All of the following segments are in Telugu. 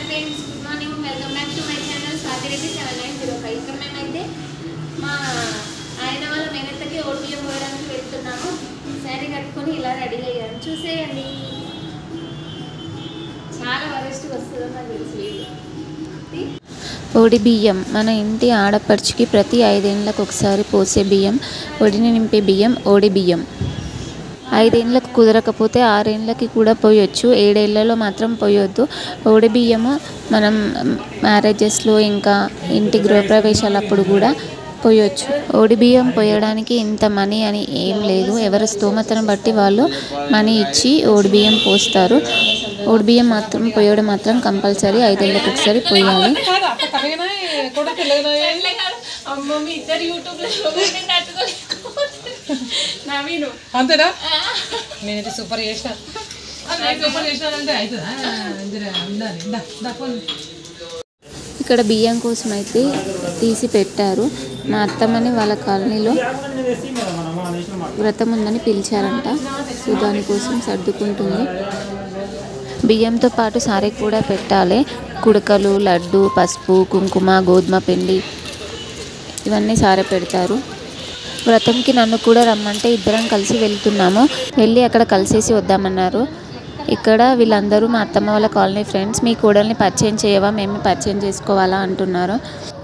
Friends, good morning. Welcome back to my channel Swathi Reddy 7905. ఇక్కడ మేమైతే మా ఆయన వాళ్ళ మేనత్తకి ఓడిబియ్యం పోయడానికి వెళ్తున్నాము. శారీ కట్టుకొని ఇలా రెడీ అయ్యాను, చూసేయండి. చాలా వరస్ట్ వస్తుందో నాకు తెలుసు. ఓడిబియ్యం మన ఇంటి ఆడపడుచుకి ప్రతి 5 ఏళ్ళకు ఒకసారి పోసే బియ్యం, ఒడిని నింపే బియ్యం ఓడిబియ్యం. 5 ఏళ్ళకు కుదరకపోతే 6 ఏళ్ళకి కూడా పోయొచ్చు, 7 ఏళ్ళలో మాత్రం పోయొద్దు. ఓడిబియ్యము మనం మ్యారేజెస్లో ఇంకా ఇంటి గృహప్రవేశాలప్పుడు కూడా పోయొచ్చు. ఓడిబియ్యం పోయడానికి ఇంత మనీ అని ఏం లేదు, ఎవరి స్తోమతను బట్టి వాళ్ళు మనీ ఇచ్చి ఓడిబియ్యం పోస్తారు. ఓడిబియ్యం మాత్రం పోయడం మాత్రం కంపల్సరీ, 5 ఏళ్ళకి ఒకసారి పోయాలి. అంతేనా? నేనైతే సూపర్ చేసిన. ఇక్కడ బియ్యం కోసం అయితే తీసి పెట్టారు. మా అత్తమ్మని వాళ్ళ కాలనీలో వ్రతం ఉందని పిలిచారంట, సో దానికోసం సర్దుకుంటుంది. బియ్యంతో పాటు సారే కూడా పెట్టాలి. కుడకలు, లడ్డు, పసుపు, కుంకుమ, గోధుమ పిండి ఇవన్నీ సారే పెడతారు. వ్రతంకి నన్ను కూడా రమ్మంటే ఇద్దరం కలిసి వెళ్తున్నాము. వెళ్ళి అక్కడ కలిసేసి వద్దామన్నారు. ఇక్కడ వీళ్ళందరూ మా అత్తమ్మ వాళ్ళ కాలనీ ఫ్రెండ్స్. మీ కోడల్ని పరిచయం చేయవా, మేము పరిచయం చేసుకోవాలా అంటున్నారు.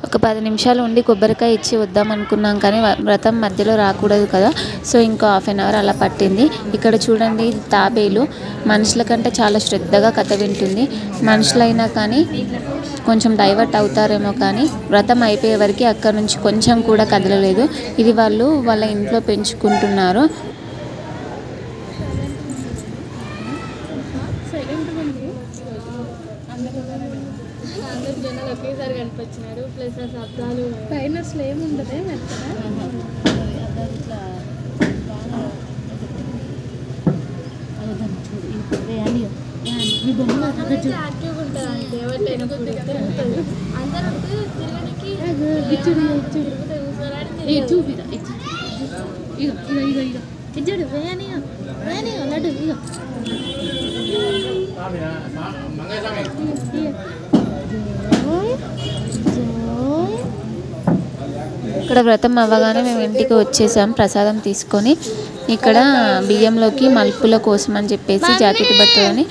ఒక 10 నిమిషాలు ఉండి కొబ్బరికాయ ఇచ్చి వద్దాం అనుకున్నాం, కానీ వ్రతం మధ్యలో రాకూడదు కదా, సో ఇంకో ½ అన్ అవర్ అలా పట్టింది. ఇక్కడ చూడండి, తాబేలు మనుషుల కంటే చాలా శ్రద్ధగా కథ వింటుంది. మనుషులైనా కానీ కొంచెం డైవర్ట్ అవుతారేమో, కానీ వ్రతం అయిపోయే వరకు అక్కడ నుంచి కొంచెం కూడా కదలలేదు. ఇది వాళ్ళు వాళ్ళ ఇంట్లో పెంచుకుంటున్నారు. జనాలు ఒకేసారి కనిపించినారు. ప్లస్ ఆ శబ్దాలు పైన స్లేమ్ ఉంటుంది. యాక్టివ్గా ఉంటుంది అంటే ఎవరికైనా తిరుగుతుంది. అందరూ ఇక్కడ వ్రతం అవ్వగానే మేము ఇంటికి వచ్చేసాం ప్రసాదం తీసుకొని. ఇక్కడ బియ్యంలోకి మలుపుల కోసం అని చెప్పేసి జాకెట్ బట్టలని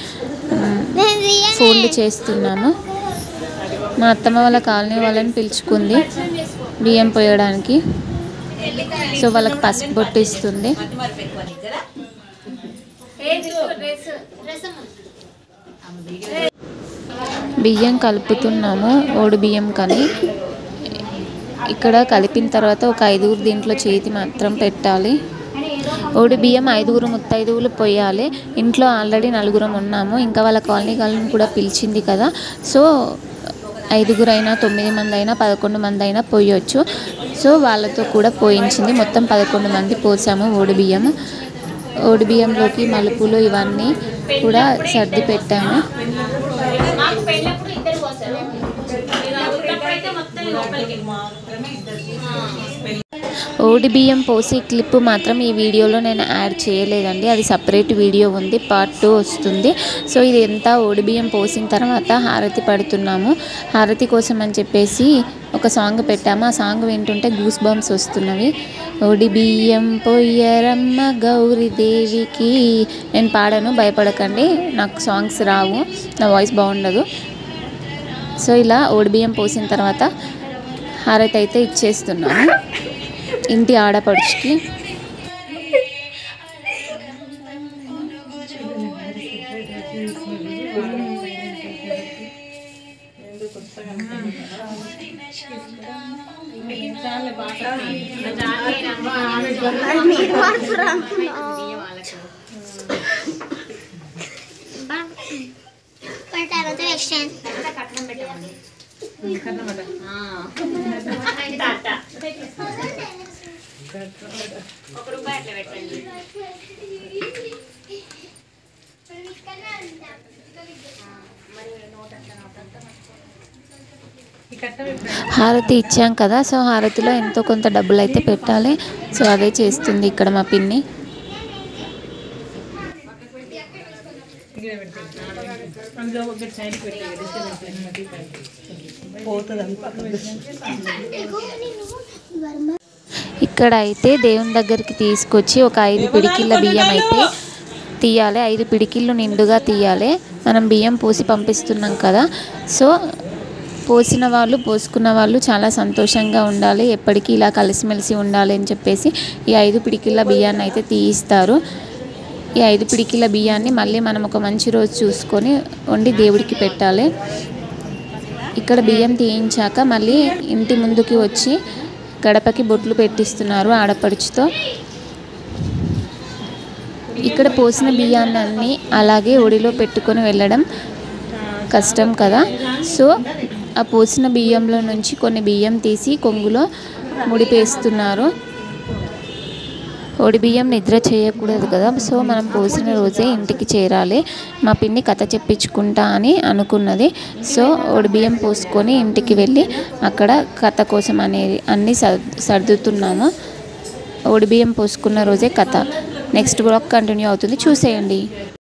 ఫోల్డ్ చేస్తున్నాము. మా అత్తమ్మ వాళ్ళ కాలనీ వాళ్ళని పిలుచుకుంది బియ్యం పోయడానికి, సో వాళ్ళకి పసుపు బొట్టు ఇస్తుంది. బియ్యం కలుపుతున్నాము, ఓడి బియ్యం కానీ. ఇక్కడ కలిపిన తర్వాత ఒక 5గురు దీంట్లో చేతి మాత్రం పెట్టాలి. ఓడి బియ్యం 5గురు ముత్తైదువులు పోయాలి. ఇంట్లో ఆల్రెడీ 4గురం ఉన్నాము, ఇంకా వాళ్ళ కాలనీ కూడా పిలిచింది కదా, సో 5గురు అయినా 9 మంది అయినా 11 మంది అయినా పోయొచ్చు. సో వాళ్ళతో కూడా పోయించింది. మొత్తం 11 మంది పోసాము ఓడి బియ్యం. ఓడి బియ్యంలోకి మలుపులు ఇవన్నీ కూడా సర్ది పెట్టాము. ఓడి బియ్యం పోసి క్లిప్ మాత్రం ఈ వీడియోలో నేను యాడ్ చేయలేదండి, అది సపరేట్ వీడియో ఉంది, పార్ట్ 2 వస్తుంది. సో ఇది ఎంత ఓడి బియ్యం పోసిన తర్వాత హారతి పడుతున్నాము. హారతి కోసం అని చెప్పేసి ఒక సాంగ్ పెట్టాము. ఆ సాంగ్ వింటుంటే గూస్ బంప్స్ వస్తున్నవి. ఓడి బియ్యం పొయ్యరమ్మ గౌరీదేవికి. నేను పాడను, భయపడకండి, నాకు సాంగ్స్ రావు, నా వాయిస్ బాగుండదు. సో ఇలా ఓడి బియ్యం పోసిన తర్వాత హారతి అయితే ఇచ్చేస్తున్నాము ఇంటి ఆడపడుచుకి. హారతి ఇచ్చాం కదా, సో హారతిలో ఎంతో కొంత డబ్బులు అయితే పెట్టాలి. సో అదే చేస్తుంది ఇక్కడ మా పిన్ని. ఇక్కడ అయితే దేవుని దగ్గరికి తీసుకొచ్చి ఒక 5 పిడికిళ్ళ బియ్యం అయితే తీయాలి. 5 పిడికిళ్ళు నిండుగా తీయాలి. మనం బియ్యం పోసి పంపిస్తున్నాం కదా, సో పోసిన వాళ్ళు పోసుకున్న వాళ్ళు చాలా సంతోషంగా ఉండాలి, ఎప్పటికీ ఇలా కలిసిమెలిసి ఉండాలి అని చెప్పేసి ఈ 5 పిడికిళ్ళ బియ్యాన్ని అయితే తీయిస్తారు. ఈ 5 పిడికిళ్ళ బియ్యాన్ని మళ్ళీ మనం ఒక మంచి రోజు చూసుకొని వండి దేవుడికి పెట్టాలి. ఇక్కడ బియ్యం తీయించాక మళ్ళీ ఇంటి ముందుకి వచ్చి గడపకి బొట్లు పెట్టిస్తున్నారు ఆడపడుచుతో. ఇక్కడ పోసిన బియ్యాన్ని అలాగే ఒడిలో పెట్టుకొని వెళ్ళడం కష్టం కదా, సో ఆ పోసిన బియ్యంలో నుంచి కొన్ని బియ్యం తీసి కొంగులో ముడిపేస్తున్నారు. ఒడి బియ్యం నిద్ర చేయకూడదు కదా, సో మనం పోసిన రోజే ఇంటికి చేరాలి. మా పిన్ని కథ చెప్పించుకుంటా అని అనుకున్నది, సో ఒడి బియ్యం పోసుకొని ఇంటికి వెళ్ళి అక్కడ కథ కోసం అన్నీ సర్దుతున్నాము. ఒడి బియ్యం పోసుకున్న రోజే కథ. నెక్స్ట్ బ్లాగ్ కంటిన్యూ అవుతుంది, చూసేయండి.